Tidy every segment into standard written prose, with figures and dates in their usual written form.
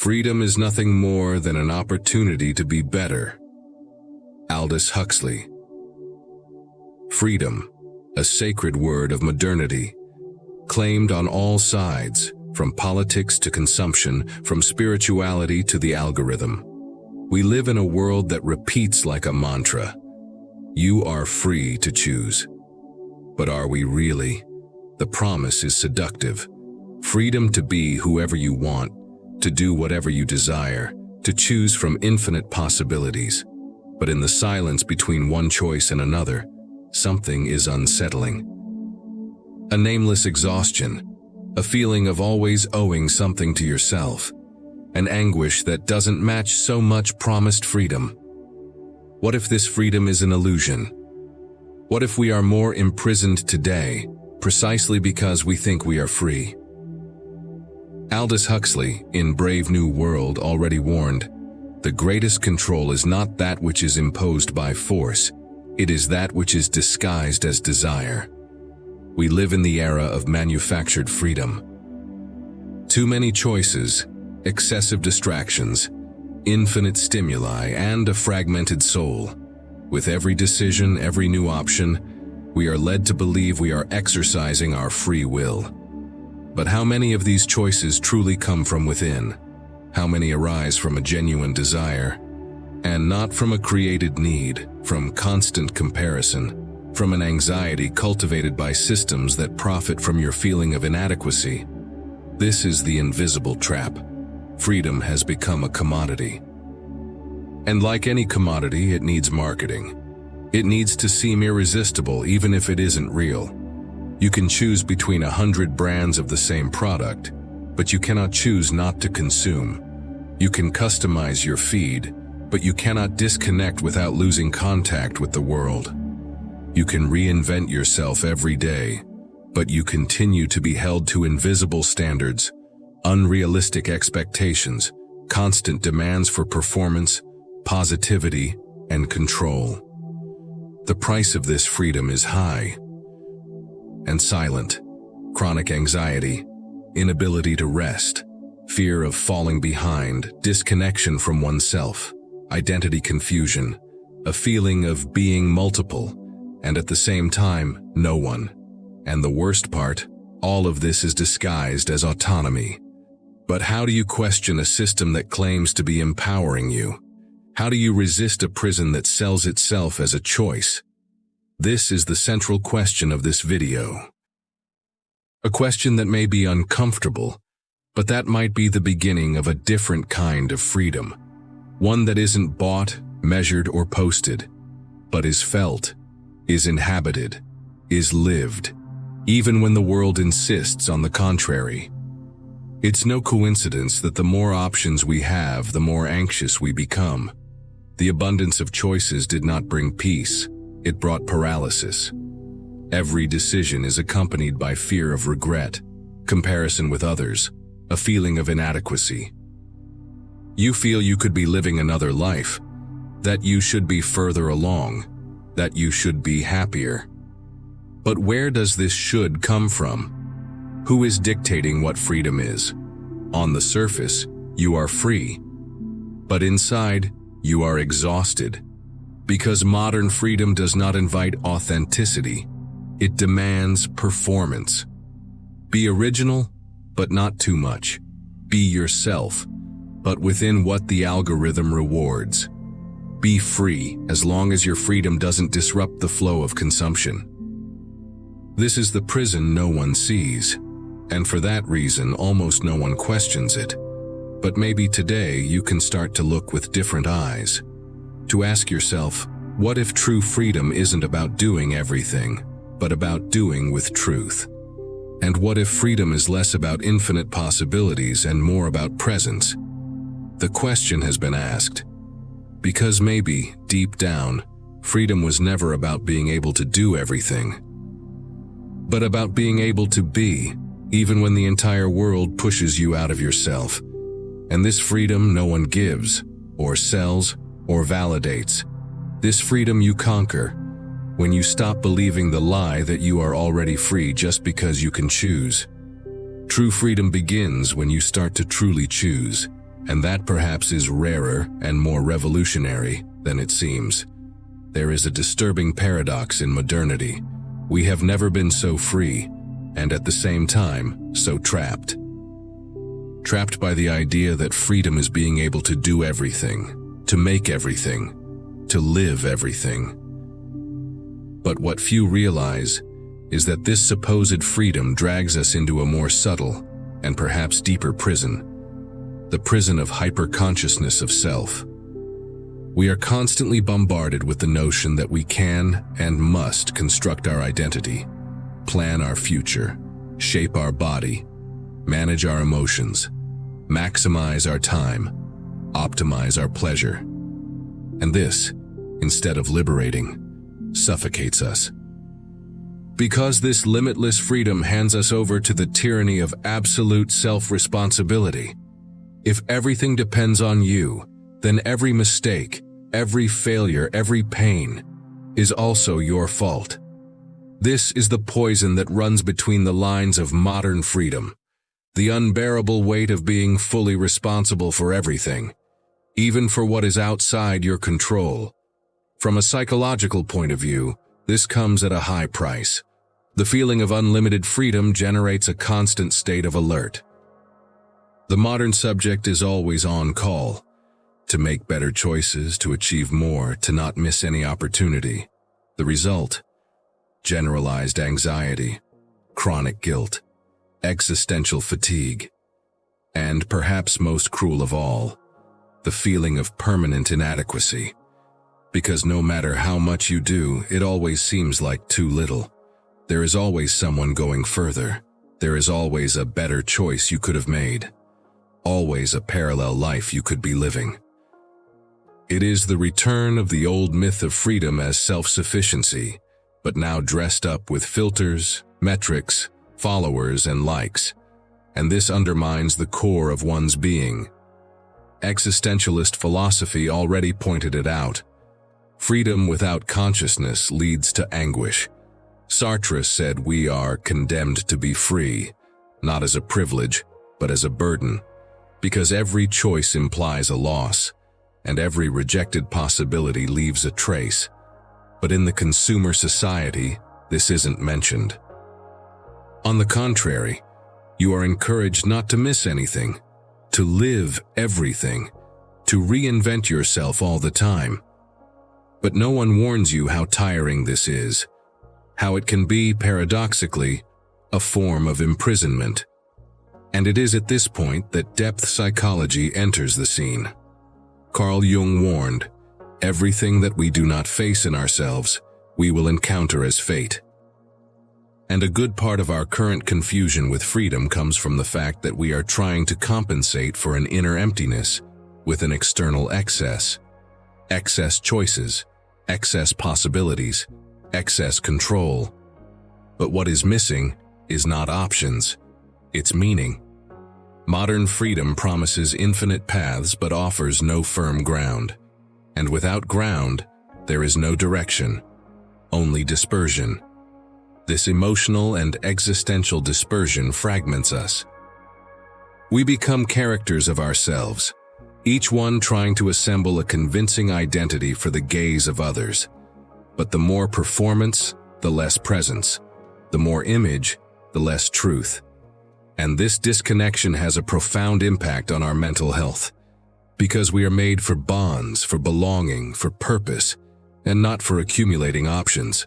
Freedom is nothing more than an opportunity to be better. Aldous Huxley. Freedom, a sacred word of modernity, claimed on all sides, from politics to consumption, from spirituality to the algorithm. We live in a world that repeats like a mantra, "You are free to choose." But are we really? The promise is seductive. Freedom to be whoever you want, to do whatever you desire, to choose from infinite possibilities. But in the silence between one choice and another, something is unsettling. A nameless exhaustion, a feeling of always owing something to yourself, an anguish that doesn't match so much promised freedom. What if this freedom is an illusion? What if we are more imprisoned today, precisely because we think we are free? Aldous Huxley, in Brave New World, already warned, "The greatest control is not that which is imposed by force, it is that which is disguised as desire." We live in the era of manufactured freedom. Too many choices, excessive distractions, infinite stimuli, and a fragmented soul. With every decision, every new option, we are led to believe we are exercising our free will. But how many of these choices truly come from within? How many arise from a genuine desire? And not from a created need, from constant comparison, from an anxiety cultivated by systems that profit from your feeling of inadequacy? This is the invisible trap. Freedom has become a commodity. And like any commodity, it needs marketing. It needs to seem irresistible even if it isn't real. You can choose between 100 brands of the same product, but you cannot choose not to consume. You can customize your feed, but you cannot disconnect without losing contact with the world. You can reinvent yourself every day, but you continue to be held to invisible standards, unrealistic expectations, constant demands for performance, positivity, and control. The price of this freedom is high and silent. Chronic anxiety, inability to rest, fear of falling behind, disconnection from oneself, identity confusion, a feeling of being multiple, and at the same time, no one. And the worst part, all of this is disguised as autonomy. But how do you question a system that claims to be empowering you? How do you resist a prison that sells itself as a choice? This is the central question of this video. A question that may be uncomfortable, but that might be the beginning of a different kind of freedom. One that isn't bought, measured, or posted, but is felt, is inhabited, is lived, even when the world insists on the contrary. It's no coincidence that the more options we have, the more anxious we become. The abundance of choices did not bring peace. It brought paralysis. Every decision is accompanied by fear of regret, comparison with others, a feeling of inadequacy. You feel you could be living another life, that you should be further along, that you should be happier. But where does this should come from? Who is dictating what freedom is? On the surface, you are free. But inside, you are exhausted. Because modern freedom does not invite authenticity. It demands performance. Be original, but not too much. Be yourself, but within what the algorithm rewards. Be free as long as your freedom doesn't disrupt the flow of consumption. This is the prison no one sees, and for that reason almost no one questions it. But maybe today you can start to look with different eyes. To ask yourself, what if true freedom isn't about doing everything, but about doing with truth? And what if freedom is less about infinite possibilities and more about presence? The question has been asked. Because maybe, deep down, freedom was never about being able to do everything, but about being able to be, even when the entire world pushes you out of yourself. And this freedom no one gives, or sells, or validates. This freedom you conquer when you stop believing the lie that you are already free just because you can choose. True freedom begins when you start to truly choose, And that perhaps is rarer and more revolutionary than it seems. There is a disturbing paradox in modernity. We have never been so free, and at the same time, so trapped. Trapped by the idea that freedom is being able to do everything, to make everything, to live everything. But what few realize is that this supposed freedom drags us into a more subtle and perhaps deeper prison, the prison of hyper-consciousness of self. We are constantly bombarded with the notion that we can and must construct our identity, plan our future, shape our body, manage our emotions, maximize our time, optimize our pleasure. And this, instead of liberating, suffocates us. Because this limitless freedom hands us over to the tyranny of absolute self-responsibility. If everything depends on you, then every mistake, every failure, every pain is also your fault. This is the poison that runs between the lines of modern freedom, the unbearable weight of being fully responsible for everything, even for what is outside your control. From a psychological point of view, this comes at a high price. The feeling of unlimited freedom generates a constant state of alert. The modern subject is always on call, to make better choices, to achieve more, to not miss any opportunity. The result? Generalized anxiety, chronic guilt, existential fatigue, and perhaps most cruel of all, the feeling of permanent inadequacy. Because no matter how much you do, it always seems like too little. There is always someone going further. There is always a better choice you could have made. Always a parallel life you could be living. It is the return of the old myth of freedom as self-sufficiency, but now dressed up with filters, metrics, followers, and likes. And this undermines the core of one's being. Existentialist philosophy already pointed it out. Freedom without consciousness leads to anguish. Sartre said we are condemned to be free, not as a privilege, but as a burden, because every choice implies a loss, and every rejected possibility leaves a trace. But in the consumer society, this isn't mentioned. On the contrary, you are encouraged not to miss anything, to live everything, to reinvent yourself all the time. But no one warns you how tiring this is, how it can be, paradoxically, a form of imprisonment. And it is at this point that depth psychology enters the scene. Carl Jung warned, everything that we do not face in ourselves, we will encounter as fate. And a good part of our current confusion with freedom comes from the fact that we are trying to compensate for an inner emptiness with an external excess. Excess choices, excess possibilities, excess control. But what is missing is not options, it's meaning. Modern freedom promises infinite paths but offers no firm ground. And without ground, there is no direction, only dispersion. This emotional and existential dispersion fragments us. We become characters of ourselves, each one trying to assemble a convincing identity for the gaze of others. But the more performance, the less presence. The more image, the less truth. And this disconnection has a profound impact on our mental health. Because we are made for bonds, for belonging, for purpose, and not for accumulating options.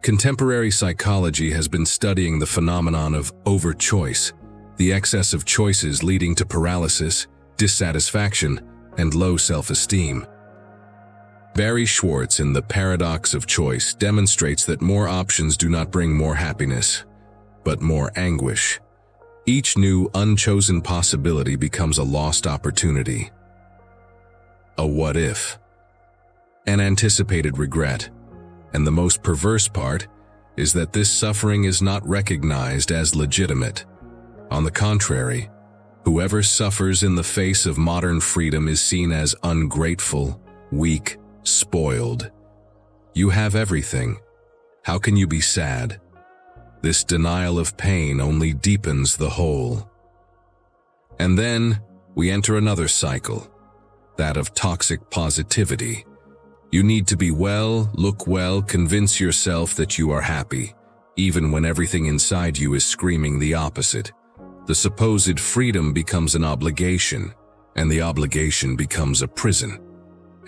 Contemporary psychology has been studying the phenomenon of overchoice, the excess of choices leading to paralysis, dissatisfaction, and low self-esteem. Barry Schwartz in The Paradox of Choice demonstrates that more options do not bring more happiness, but more anguish. Each new, unchosen possibility becomes a lost opportunity. A what if? An anticipated regret. And the most perverse part is that this suffering is not recognized as legitimate. On the contrary, whoever suffers in the face of modern freedom is seen as ungrateful, weak, spoiled. You have everything. How can you be sad? This denial of pain only deepens the hole. And then, we enter another cycle, that of toxic positivity. You need to be well, look well, convince yourself that you are happy, even when everything inside you is screaming the opposite. The supposed freedom becomes an obligation, and the obligation becomes a prison.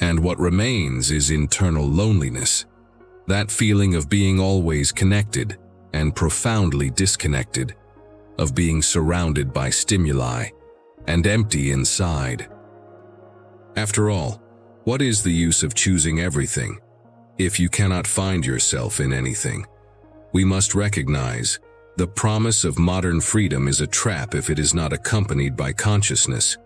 And what remains is internal loneliness, that feeling of being always connected and profoundly disconnected, of being surrounded by stimuli and empty inside. After all, what is the use of choosing everything if you cannot find yourself in anything? We must recognize the promise of modern freedom is a trap if it is not accompanied by consciousness.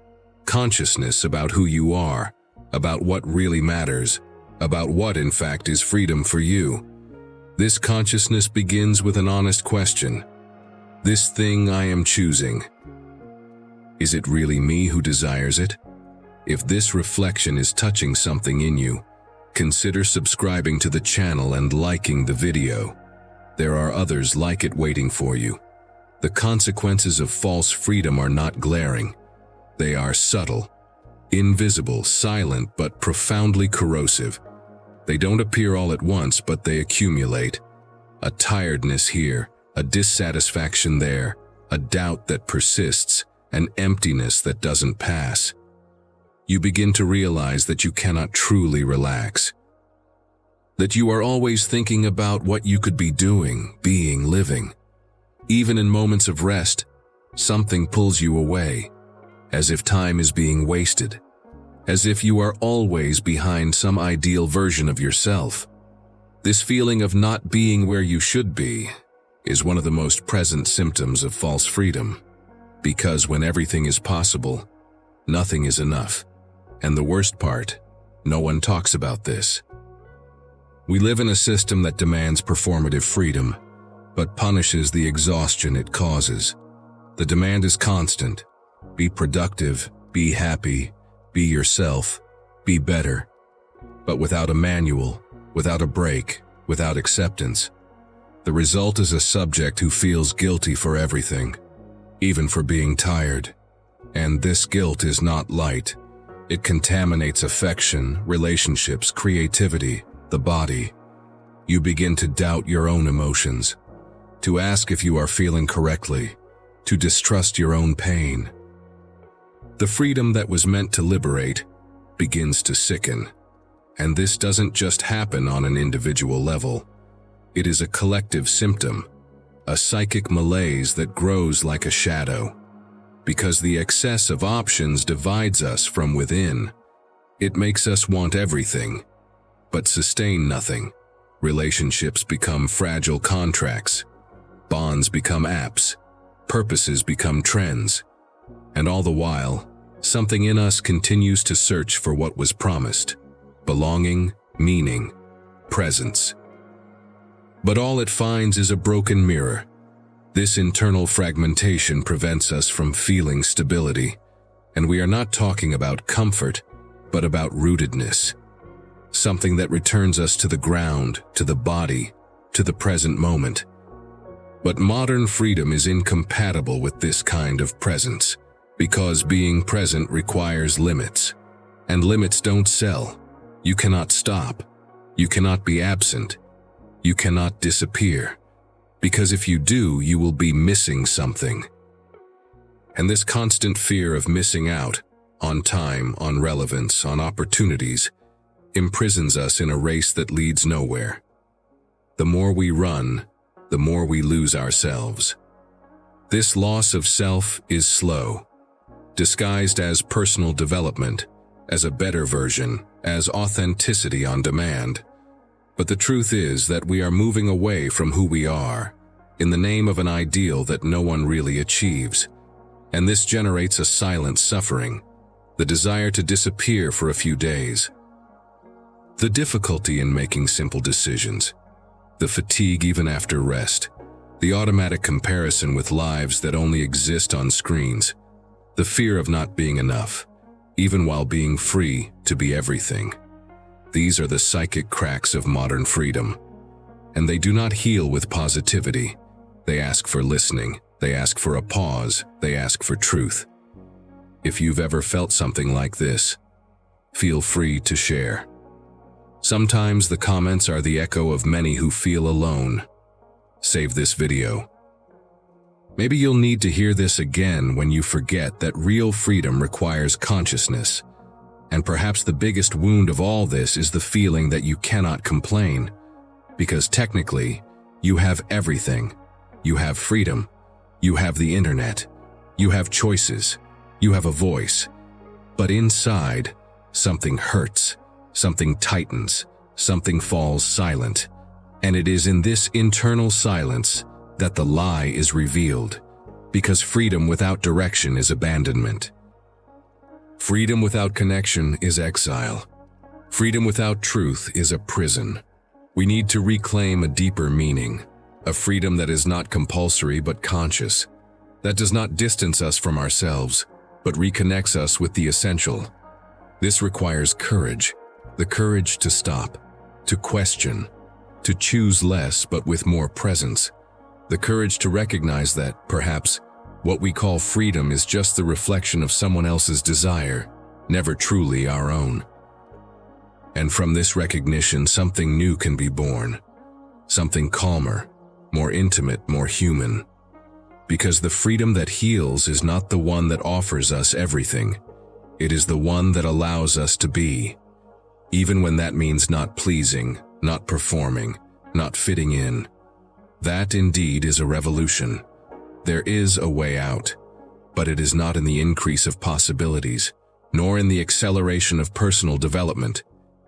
Consciousness about who you are, about what really matters, about what in fact is freedom for you. This consciousness begins with an honest question. This thing I am choosing, is it really me who desires it? If this reflection is touching something in you, consider subscribing to the channel and liking the video. There are others like it waiting for you. The consequences of false freedom are not glaring. They are subtle, invisible, silent, but profoundly corrosive. They don't appear all at once, but they accumulate. A tiredness here, a dissatisfaction there, a doubt that persists, an emptiness that doesn't pass. You begin to realize that you cannot truly relax, that you are always thinking about what you could be doing, being, living. Even in moments of rest, something pulls you away, as if time is being wasted, as if you are always behind some ideal version of yourself. This feeling of not being where you should be is one of the most present symptoms of false freedom, because when everything is possible, nothing is enough. And the worst part, no one talks about this. We live in a system that demands performative freedom, but punishes the exhaustion it causes. The demand is constant. Be productive, be happy, be yourself, be better. But without a manual, without a break, without acceptance. The result is a subject who feels guilty for everything, even for being tired. And this guilt is not light. It contaminates affection, relationships, creativity, the body. You begin to doubt your own emotions, to ask if you are feeling correctly, to distrust your own pain. The freedom that was meant to liberate begins to sicken. And this doesn't just happen on an individual level. It is a collective symptom, a psychic malaise that grows like a shadow. Because the excess of options divides us from within. It makes us want everything, but sustain nothing. Relationships become fragile contracts. Bonds become apps. Purposes become trends. And all the while, something in us continues to search for what was promised. Belonging, meaning, presence. But all it finds is a broken mirror. This internal fragmentation prevents us from feeling stability, and we are not talking about comfort, but about rootedness. Something that returns us to the ground, to the body, to the present moment. But modern freedom is incompatible with this kind of presence, because being present requires limits, and limits don't sell. You cannot stop. You cannot be absent. You cannot disappear. Because if you do, you will be missing something. And this constant fear of missing out, on time, on relevance, on opportunities, imprisons us in a race that leads nowhere. The more we run, the more we lose ourselves. This loss of self is slow, disguised as personal development, as a better version, as authenticity on demand. But the truth is that we are moving away from who we are, in the name of an ideal that no one really achieves. And this generates a silent suffering, the desire to disappear for a few days. The difficulty in making simple decisions, the fatigue even after rest, the automatic comparison with lives that only exist on screens, the fear of not being enough, even while being free to be everything. These are the psychic cracks of modern freedom. And they do not heal with positivity. They ask for listening. They ask for a pause. They ask for truth. If you've ever felt something like this, feel free to share. Sometimes the comments are the echo of many who feel alone. Save this video. Maybe you'll need to hear this again when you forget that real freedom requires consciousness. And perhaps the biggest wound of all this is the feeling that you cannot complain. Because technically, you have everything. You have freedom. You have the internet. You have choices. You have a voice. But inside, something hurts. Something tightens. Something falls silent. And it is in this internal silence that the lie is revealed. Because freedom without direction is abandonment. Freedom without connection is exile. Freedom without truth is a prison. We need to reclaim a deeper meaning, a freedom that is not compulsory but conscious, that does not distance us from ourselves, but reconnects us with the essential. This requires courage, the courage to stop, to question, to choose less but with more presence, the courage to recognize that, perhaps, what we call freedom is just the reflection of someone else's desire, never truly our own. And from this recognition, something new can be born. Something calmer, more intimate, more human. Because the freedom that heals is not the one that offers us everything. It is the one that allows us to be. Even when that means not pleasing, not performing, not fitting in. That indeed is a revolution. There is a way out, but it is not in the increase of possibilities, nor in the acceleration of personal development.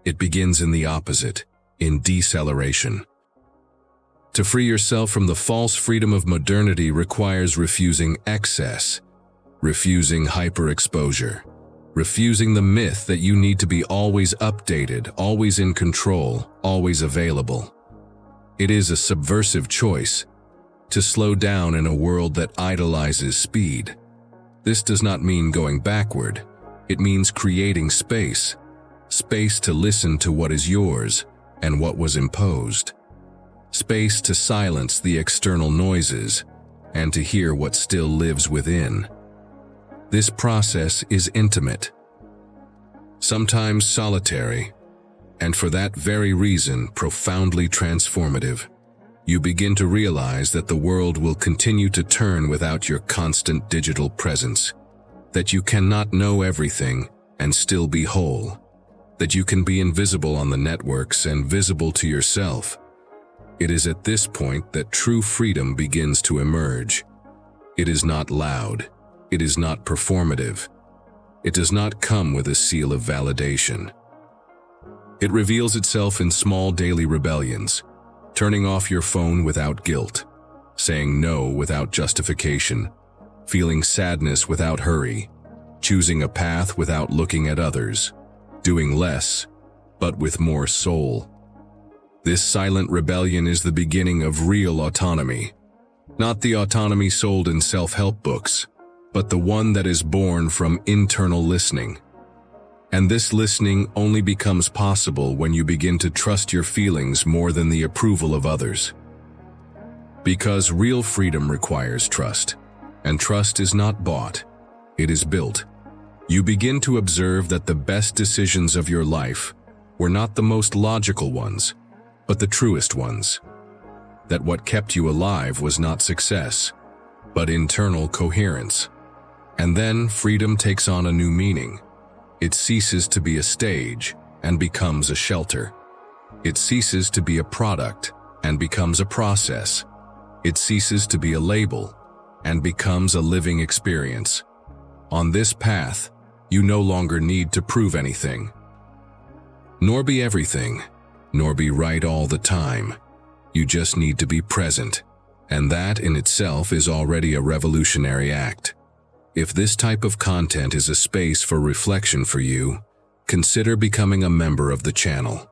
It begins in the opposite, in deceleration. To free yourself from the false freedom of modernity requires refusing excess, refusing hyperexposure, refusing the myth that you need to be always updated, always in control, always available. It is a subversive choice to slow down in a world that idolizes speed. This does not mean going backward. It means creating space. Space to listen to what is yours and what was imposed. Space to silence the external noises and to hear what still lives within. This process is intimate, sometimes solitary, and for that very reason profoundly transformative. You begin to realize that the world will continue to turn without your constant digital presence, that you cannot know everything and still be whole, that you can be invisible on the networks and visible to yourself. It is at this point that true freedom begins to emerge. It is not loud. It is not performative. It does not come with a seal of validation. It reveals itself in small daily rebellions, turning off your phone without guilt, saying no without justification, feeling sadness without hurry, choosing a path without looking at others, doing less, but with more soul. This silent rebellion is the beginning of real autonomy, not the autonomy sold in self-help books, but the one that is born from internal listening. And this listening only becomes possible when you begin to trust your feelings more than the approval of others. Because real freedom requires trust, and trust is not bought, it is built. You begin to observe that the best decisions of your life were not the most logical ones, but the truest ones. That what kept you alive was not success, but internal coherence. And then freedom takes on a new meaning. It ceases to be a stage and becomes a shelter. It ceases to be a product and becomes a process. It ceases to be a label and becomes a living experience. On this path, you no longer need to prove anything, nor be everything, nor be right all the time. You just need to be present, and that in itself is already a revolutionary act. If this type of content is a space for reflection for you, consider becoming a member of the channel.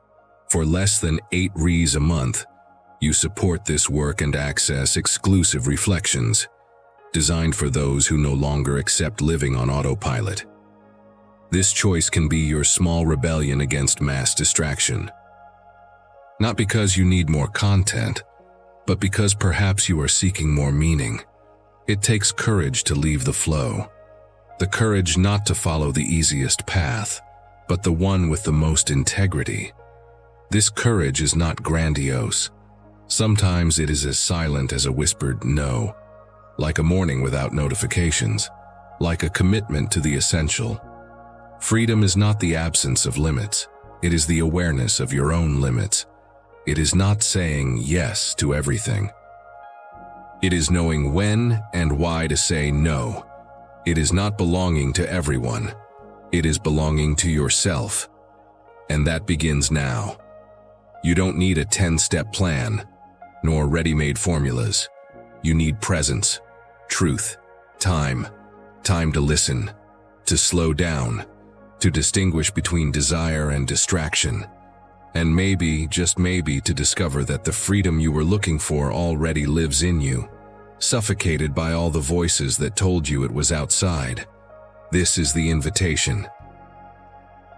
For less than 8 Rs a month, you support this work and access exclusive reflections, designed for those who no longer accept living on autopilot. This choice can be your small rebellion against mass distraction. Not because you need more content, but because perhaps you are seeking more meaning. It takes courage to leave the flow. the courage not to follow the easiest path, but the one with the most integrity. This courage is not grandiose. Sometimes it is as silent as a whispered no, like a morning without notifications, like a commitment to the essential. Freedom is not the absence of limits. It is the awareness of your own limits. It is not saying yes to everything. It is knowing when and why to say no. It is not belonging to everyone. It is belonging to yourself. And that begins now. You don't need a 10-step plan, nor ready-made formulas. You need presence, truth, time to listen, to slow down, to distinguish between desire and distraction, and maybe, just maybe, to discover that the freedom you were looking for already lives in you, suffocated by all the voices that told you it was outside. This is the invitation.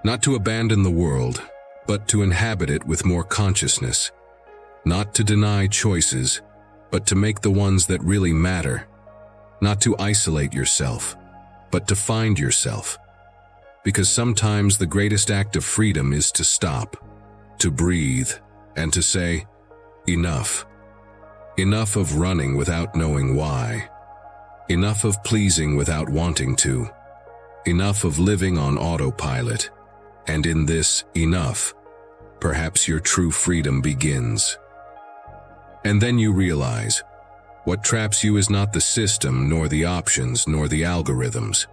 Not to abandon the world, but to inhabit it with more consciousness. Not to deny choices, but to make the ones that really matter. Not to isolate yourself, but to find yourself. Because sometimes the greatest act of freedom is to stop, to breathe, and to say, enough. Enough of running without knowing why. Enough of pleasing without wanting to. Enough of living on autopilot. And in this enough, perhaps your true freedom begins. And then you realize, what traps you is not the system, nor the options, nor the algorithms.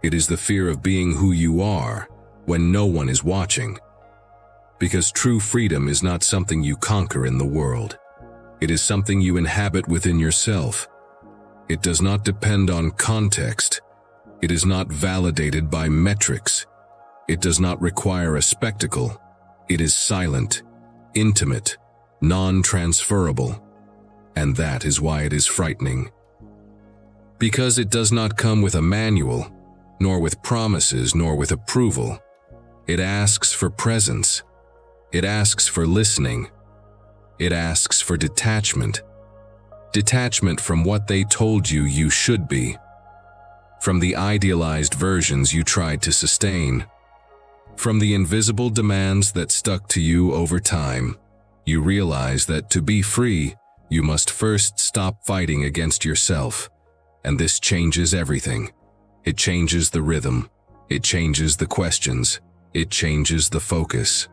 It is the fear of being who you are when no one is watching. Because true freedom is not something you conquer in the world. It is something you inhabit within yourself. It does not depend on context. It is not validated by metrics. It does not require a spectacle. It is silent, intimate, non-transferable. And that is why it is frightening. Because it does not come with a manual, nor with promises, nor with approval. It asks for presence. It asks for listening. It asks for detachment. Detachment from what they told you you should be. From the idealized versions you tried to sustain. From the invisible demands that stuck to you over time. You realize that to be free, you must first stop fighting against yourself. And this changes everything. It changes the rhythm. It changes the questions. It changes the focus.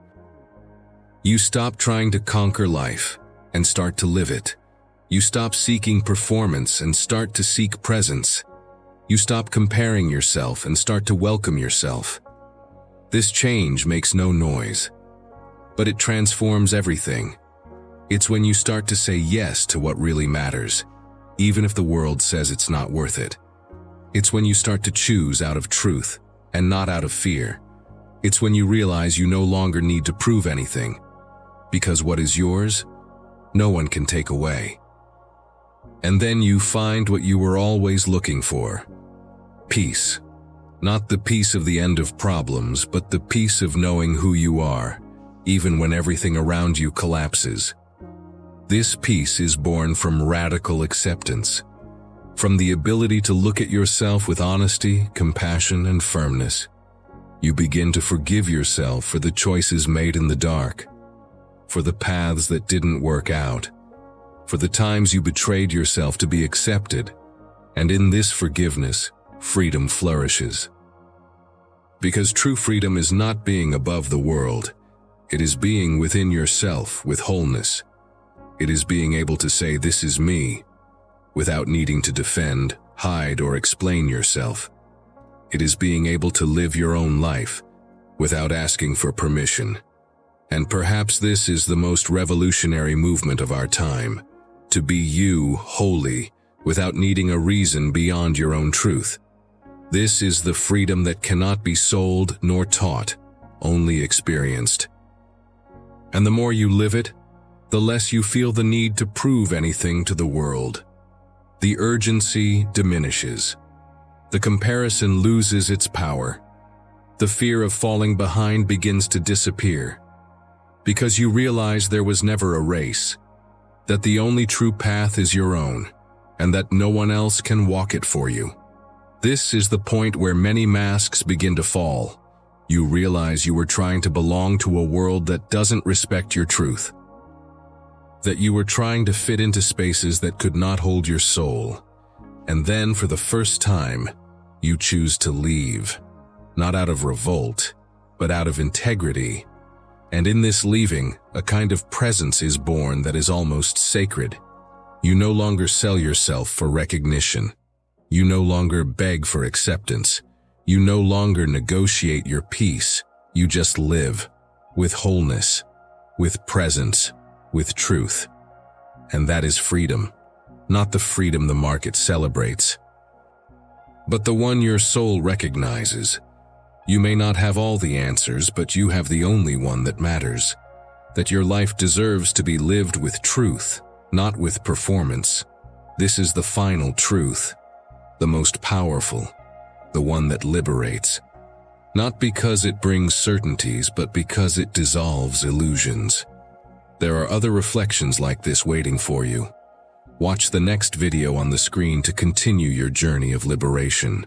You stop trying to conquer life and start to live it. You stop seeking performance and start to seek presence. You stop comparing yourself and start to welcome yourself. This change makes no noise, but it transforms everything. It's when you start to say yes to what really matters, even if the world says it's not worth it. It's when you start to choose out of truth and not out of fear. It's when you realize you no longer need to prove anything, because what is yours, no one can take away. And then you find what you were always looking for. Peace. Not the peace of the end of problems, but the peace of knowing who you are, even when everything around you collapses. This peace is born from radical acceptance, from the ability to look at yourself with honesty, compassion, and firmness. You begin to forgive yourself for the choices made in the dark, for the paths that didn't work out, for the times you betrayed yourself to be accepted, and in this forgiveness, freedom flourishes. Because true freedom is not being above the world, it is being within yourself with wholeness. It is being able to say, "This is me," without needing to defend, hide, or explain yourself. It is being able to live your own life without asking for permission. And perhaps this is the most revolutionary movement of our time, to be you wholly without needing a reason beyond your own truth. This is the freedom that cannot be sold nor taught, only experienced. And the more you live it, the less you feel the need to prove anything to the world. The urgency diminishes. The comparison loses its power. The fear of falling behind begins to disappear. Because you realize there was never a race, that the only true path is your own, and that no one else can walk it for you. This is the point where many masks begin to fall. You realize you were trying to belong to a world that doesn't respect your truth. That you were trying to fit into spaces that could not hold your soul. And then, for the first time, you choose to leave. Not out of revolt, but out of integrity. And in this leaving, a kind of presence is born that is almost sacred. You no longer sell yourself for recognition. You no longer beg for acceptance. You no longer negotiate your peace. You just live, with wholeness, with presence, with truth. And that is freedom, not the freedom the market celebrates, but the one your soul recognizes. You may not have all the answers, but you have the only one that matters. That your life deserves to be lived with truth, not with performance. This is the final truth, the most powerful, the one that liberates. Not because it brings certainties, but because it dissolves illusions. There are other reflections like this waiting for you. Watch the next video on the screen to continue your journey of liberation.